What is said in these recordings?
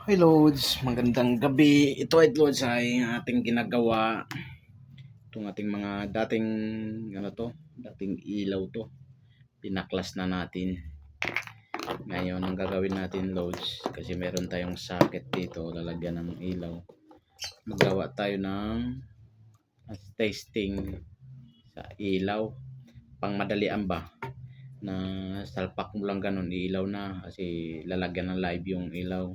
Hi Lods, magandang gabi. Ito ay Lods ay ating ginagawa. Itong ating mga dating dating ilaw to. Pinaklas na natin. Ngayon ang gagawin natin Lods, kasi meron tayong socket dito, lalagyan ng ilaw. Magawa tayo ng testing sa ilaw. Pang madalian ba? Na salpak mo lang ganun, ilaw na, kasi lalagyan ng live yung ilaw.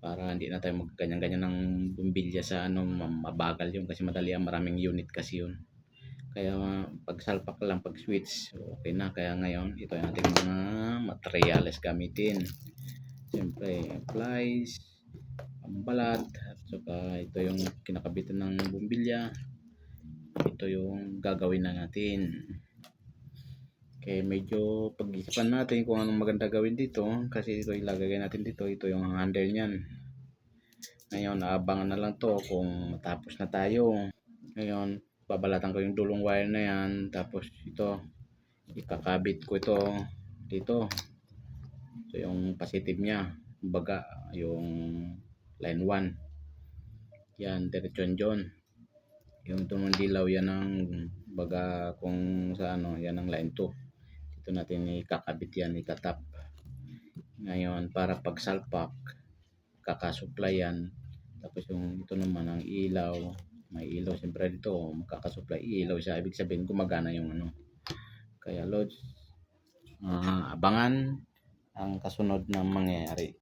Para hindi na tayo magganyan-ganyan ng bumbilya sa mabagal yun kasi madali ang maraming unit kasi yun. Kaya pag salpak lang, pag switch, okay na. Kaya ngayon ito yung ating mga materials gamitin. Siyempre plies, pambalat, at saka ito yung kinakabitan ng bumbilya. Ito yung gagawin na natin. Okay, medyo pag-isipan natin kung anong maganda gawin dito, kasi ito ilagay natin dito. Ito yung handle niyan. Ngayon, aabangan na lang to kung matapos na tayo. Ngayon, babalatan ko yung dulong wire na yan. Tapos ito, ikakabit ko ito dito. Ito yung positive niya. Kumbaga, yung line 1. Yan, diretsyon dyan. Yung tunong dilaw, yan ang baga kung sa yan ang line 2. Dito natin ikakabit yan, ikatap. Ngayon, para pagsalpak, kakasupply yan. Tapos yung ito naman ang ilaw, may ilaw siyempre dito, makakasupply ilaw siya, ibig sabihin gumagana yung Kaya Lods, abangan ang kasunod na mangyayari.